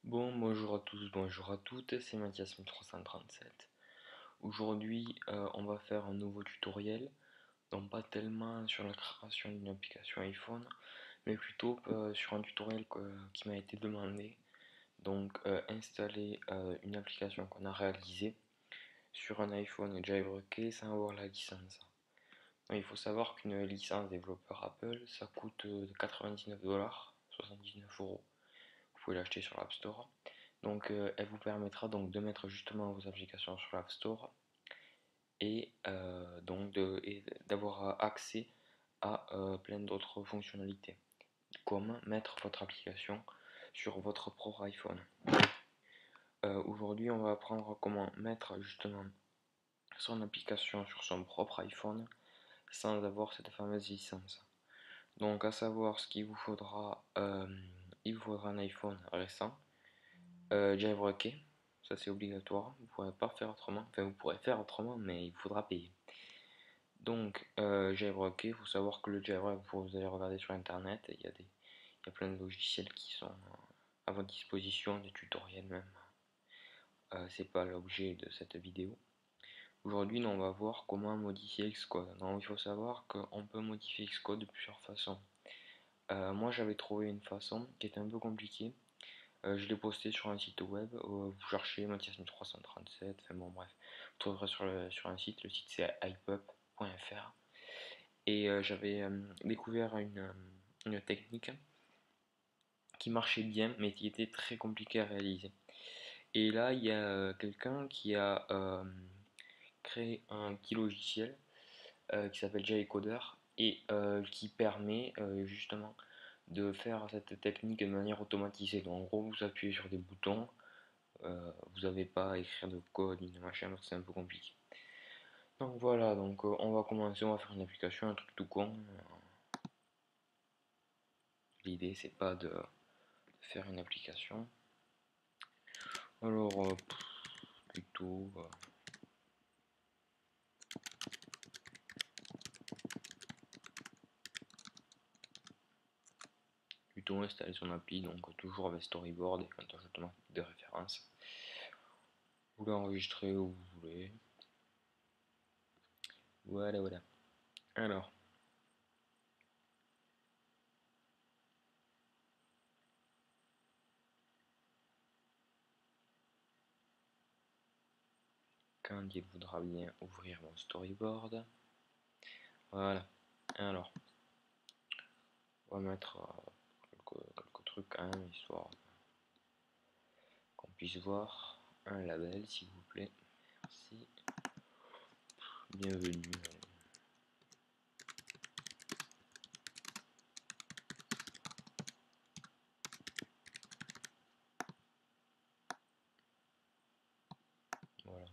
Bon, bonjour à tous, bonjour à toutes, c'est Mathias 1337. Aujourd'hui, on va faire un nouveau tutoriel, donc pas tellement sur la création d'une application iPhone, mais plutôt sur un tutoriel qui m'a été demandé. Donc, installer une application qu'on a réalisée sur un iPhone jailbreaké sans avoir la licence. Donc, il faut savoir qu'une licence développeur Apple, ça coûte 99$, 79€. Vous pouvez l'acheter sur l'App Store. Donc elle vous permettra donc de mettre justement vos applications sur l'App Store et donc d'avoir accès à plein d'autres fonctionnalités, comme mettre votre application sur votre propre iPhone. Aujourd'hui on va apprendre comment mettre justement son application sur son propre iPhone sans avoir cette fameuse licence. Donc à savoir ce qu'il vous faudra, il vous faudra un iPhone récent, jailbreaké, ça c'est obligatoire, vous ne pourrez pas faire autrement, enfin vous pourrez faire autrement mais il faudra payer. Donc jailbreaké, il faut savoir que le jailbreak, vous allez regarder sur internet, il y a plein de logiciels qui sont à votre disposition, des tutoriels même, c'est pas l'objet de cette vidéo. Aujourd'hui on va voir comment modifier Xcode. Donc il faut savoir qu'on peut modifier Xcode de plusieurs façons. Moi j'avais trouvé une façon qui était un peu compliquée. Je l'ai posté sur un site web, vous cherchez Mathias 1337, enfin bon bref, vous trouverez sur un site, le site c'est ipup.fr. Et j'avais découvert une technique qui marchait bien mais qui était très compliquée à réaliser. Et là il y a quelqu'un qui a créé un petit logiciel qui s'appelle JCoder et qui permet justement de faire cette technique de manière automatisée. Donc en gros vous appuyez sur des boutons, vous n'avez pas à écrire de code ni de machin parce que c'est un peu compliqué. Donc voilà, donc on va commencer, on va faire une application, un truc tout con. L'idée c'est pas de faire une application. Alors plutôt installer son appli, donc toujours avec storyboard et comptage automatique de référence. Vous l'enregistrez où vous voulez. Voilà, voilà. Alors, quand il voudra bien ouvrir mon storyboard. Voilà. Alors, on va mettre quelques trucs quand même, histoire qu'on puisse voir. Un label, s'il vous plaît. Merci. Bienvenue. Voilà.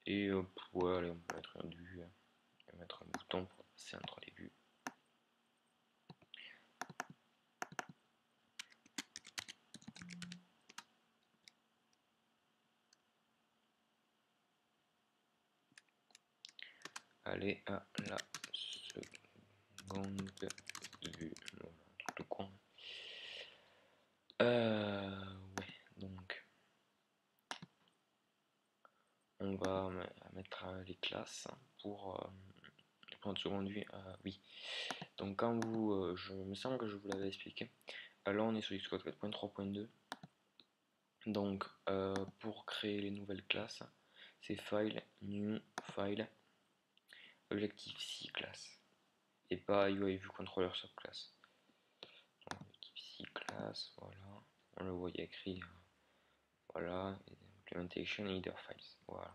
Et ouais, on peut mettre un du, mettre un bouton pour passer entre les vues. Aller à la seconde vue. Voilà, un truc de con. Ouais, donc on va mettre les classes pour prendre seconde vue. Oui, donc quand vous, je me semble que je vous l'avais expliqué. Là on est sur Xcode 4.3.2. Donc pour créer les nouvelles classes, c'est File, New, File, Objective-C classe et pas UI View Controller Subclass. Objective-C class, voilà, on le voit écrit, voilà, Implementation Header Files, voilà,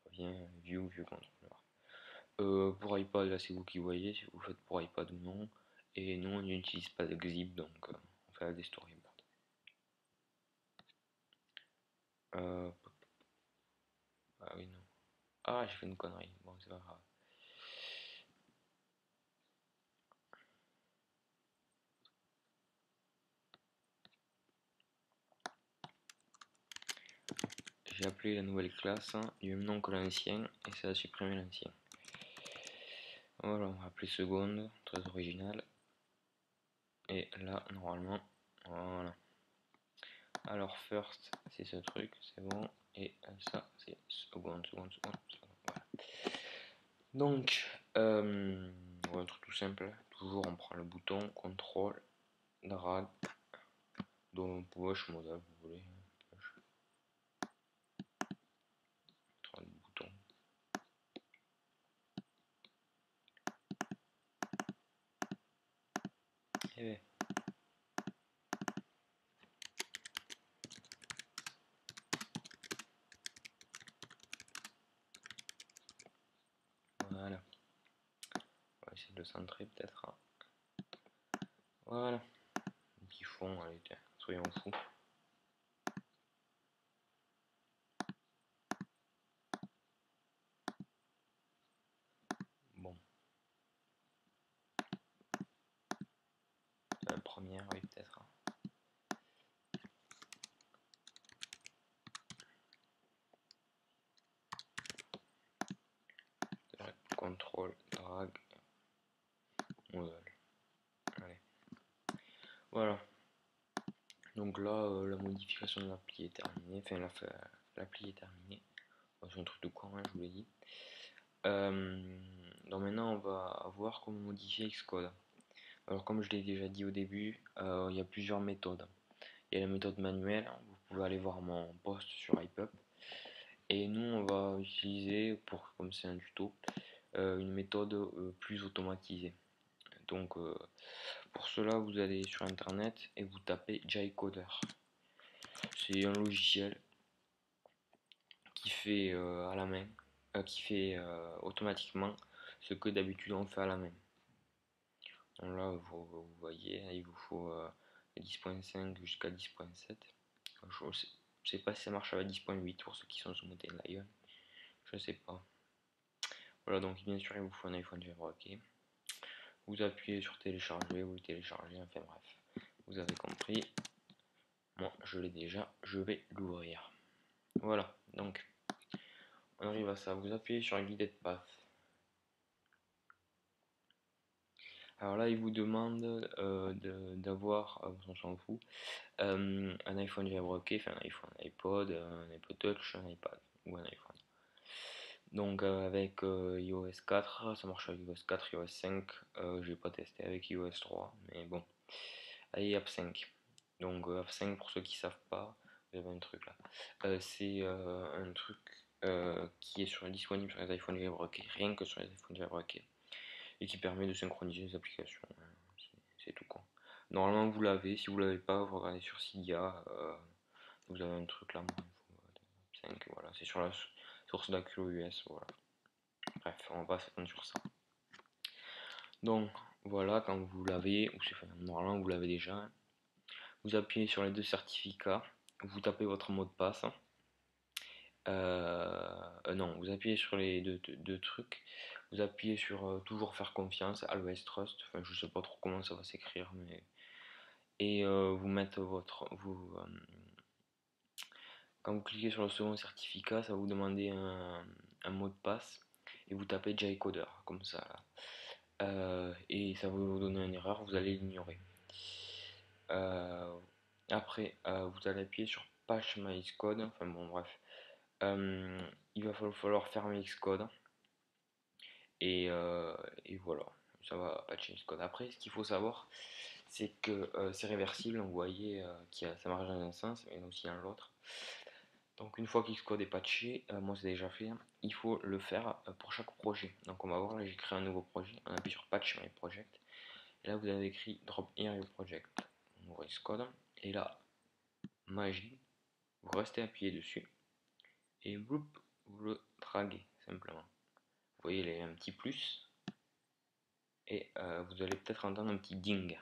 revient View Controller. Pour iPad, là c'est vous qui voyez si vous faites pour iPad ou non, et nous on n'utilise pas de Xip donc on fait des storyboards. Ah oui, non. Ah, j'ai fait une connerie, bon c'est pas grave. J'ai appelé la nouvelle classe du même nom que l'ancien et ça a supprimé l'ancien. Voilà, on va appeler seconde, très original. Et là, normalement, voilà. Alors first c'est ce truc, c'est bon, et ça c'est seconde. Voilà. Donc un truc tout simple, toujours on prend le bouton contrôle, drag, dans push modal vous voulez, push, le bouton. Et bien. Voilà. On va essayer de le centrer peut-être. Voilà. Un petit fond, allez, tiens, soyons fous. Bon. La première, oui, peut-être. Contrôle, drag, modal. Allez. Voilà. Donc là, la modification de l'appli est terminée. Enfin, l'appli est terminée. C'est un truc de con, hein, je vous l'ai dit. Donc maintenant, on va voir comment modifier Xcode. Alors, comme je l'ai déjà dit au début, il y a plusieurs méthodes. Il y a la méthode manuelle. Vous pouvez aller voir mon post sur iPub. Et nous, on va utiliser, comme c'est un tuto, une méthode plus automatisée. Donc, pour cela, vous allez sur internet et vous tapez Jcoder. C'est un logiciel qui fait à la main, qui fait automatiquement ce que d'habitude on fait à la main. Donc là, vous voyez, il vous faut 10.5 jusqu'à 10.7. Je ne sais pas si ça marche avec 10.8 pour ceux qui sont sous Mountain Lion. Je sais pas. Voilà, donc bien sûr, il vous faut un iPhone jailbreaké. Vous appuyez sur télécharger, vous le téléchargez, enfin bref. Vous avez compris. Moi, je l'ai déjà, je vais l'ouvrir. Voilà, donc on arrive à ça. Vous appuyez sur Guided Path. Alors là, il vous demande d'avoir, on s'en fout, un iPhone jailbreaké, enfin un iPhone, un iPod, un iPod Touch, un iPad ou un iPhone. Donc avec iOS 4, ça marche avec iOS 4, iOS 5, j'ai pas testé avec iOS 3, mais bon. Allez, App 5. Donc App 5, pour ceux qui savent pas, vous avez un truc là. C'est un truc qui est disponible sur les iPhones jailbreakés, rien que sur les iPhones jailbreakés, et qui permet de synchroniser les applications. C'est tout con. Normalement vous l'avez, si vous l'avez pas, vous regardez sur Cydia, vous avez un truc là, 5, voilà, c'est sur la source d'AccuOS, voilà. Bref, on va pas s'attendre sur ça. Donc voilà, quand vous l'avez, ou normalement vous l'avez déjà, vous appuyez sur les deux certificats, vous tapez votre mot de passe. Non, vous appuyez sur les deux trucs, vous appuyez sur toujours faire confiance, Always Trust, enfin je sais pas trop comment ça va s'écrire, mais et vous mettez quand vous cliquez sur le second certificat, ça va vous demander un mot de passe et vous tapez Jcoder comme ça là. Et ça va vous donner une erreur, vous allez l'ignorer. Après, vous allez appuyer sur Patch My Xcode, enfin bon bref. Il va falloir fermer Xcode et voilà, ça va patcher Xcode. Après, ce qu'il faut savoir, c'est que c'est réversible. Vous voyez ça marche dans un sens, mais aussi dans l'autre. Donc une fois qu'Xcode est patché, moi c'est déjà fait, il faut le faire pour chaque projet. Donc on va voir, là j'ai créé un nouveau projet, on appuie sur Patch My Project, et là vous avez écrit Drop Here Your Project. On ouvre Xcode, et là, magie, vous restez appuyé dessus, et vous le draguez simplement. Vous voyez, il y a un petit plus, et vous allez peut-être entendre un petit ding,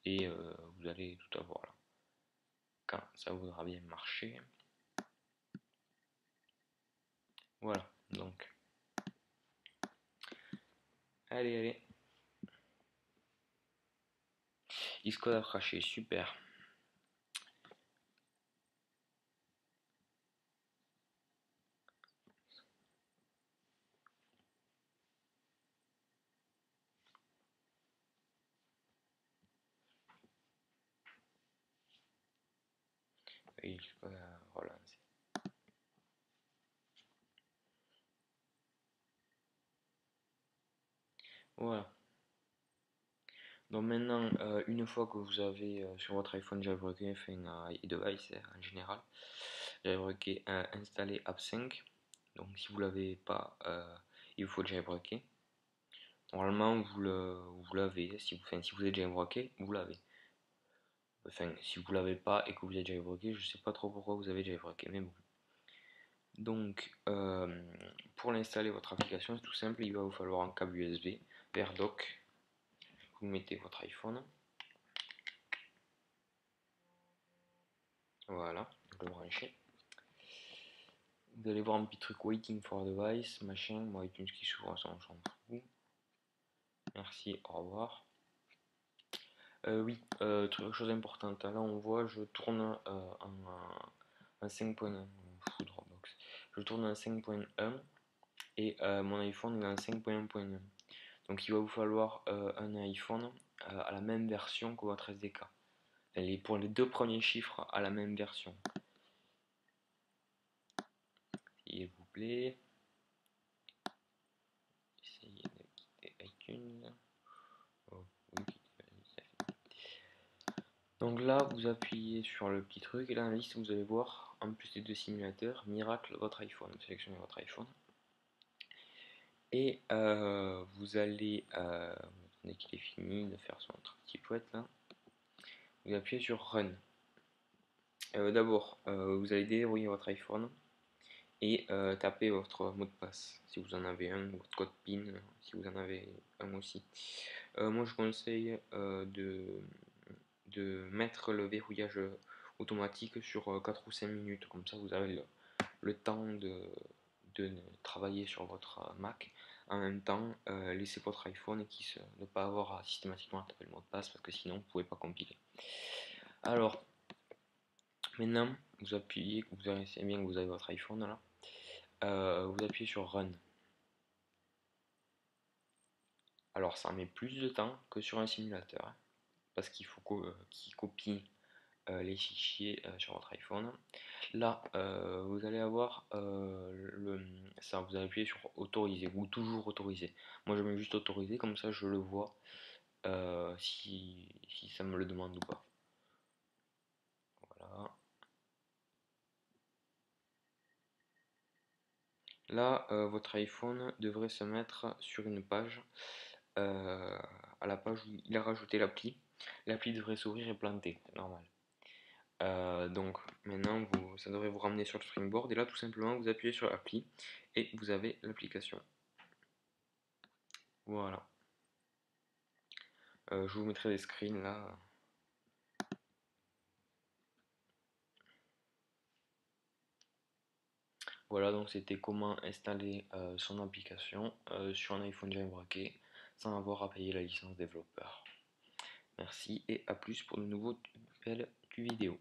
et vous allez tout avoir là. Quand ça voudra bien marcher. Voilà, donc. Allez. Xcode a craché, super. il faut relancer. Voilà. Donc maintenant, une fois que vous avez sur votre iPhone jailbreaké, enfin iDevice en général, jailbreaké installé App 5. Donc si vous l'avez pas, il vous faut le jailbreaker. Normalement vous l'avez, si vous êtes jailbreaké, vous l'avez. Enfin, si vous l'avez pas et que vous êtes jailbreaké, je sais pas trop pourquoi vous avez jailbreaké, mais bon. Donc, pour l'installer votre application, c'est tout simple, il va vous falloir un câble USB vers dock. Vous mettez votre iPhone. Voilà, vous le branchez. Vous allez voir un petit truc waiting for device, machin, moi iTunes qui s'ouvre, ça on s'en fout. Merci, au revoir. Oui, chose importante, là on voit, je tourne un 5.1, je tourne un 5.1 et mon iPhone est en 5.1.1. Donc il va vous falloir un iPhone à la même version que votre SDK. Pour les deux premiers chiffres à la même version. S'il vous plaît. Essayez de quitter iTunes. Oh, oui. Donc là, vous appuyez sur le petit truc et là, dans la liste, vous allez voir, en plus des deux simulateurs, Miracle, votre iPhone. Vous sélectionnez votre iPhone. Et vous allez, dès qu'il est fini de faire son petit poète là, vous appuyez sur Run. D'abord, vous allez déverrouiller votre iPhone et tapez votre mot de passe si vous en avez un, ou votre code PIN si vous en avez un aussi. Moi je conseille de mettre le verrouillage automatique sur 4 ou 5 minutes, comme ça vous avez le temps de travailler sur votre Mac. En même temps, laissez votre iPhone et ne pas avoir à systématiquement taper le mot de passe parce que sinon vous ne pouvez pas compiler. Alors, maintenant, vous appuyez, c'est bien que vous avez votre iPhone là. Vous appuyez sur Run. Alors ça met plus de temps que sur un simulateur, hein, parce qu'il faut qu'il copie les fichiers sur votre iPhone. Là, vous allez avoir ça, vous allez appuyer sur autoriser ou toujours autoriser. Moi je mets juste autoriser, comme ça je le vois si ça me le demande ou pas. Voilà. Là, votre iPhone devrait se mettre sur une page, à la page où il a rajouté l'appli. L'appli devrait s'ouvrir et planter, c'est normal. Donc maintenant, ça devrait vous ramener sur le Springboard. Et là, tout simplement, vous appuyez sur appli et vous avez l'application. Voilà. Je vous mettrai des screens là. Voilà, donc c'était comment installer son application sur un iPhone jailbreaké sans avoir à payer la licence développeur. Merci et à plus pour de nouveaux tutoriels vidéo.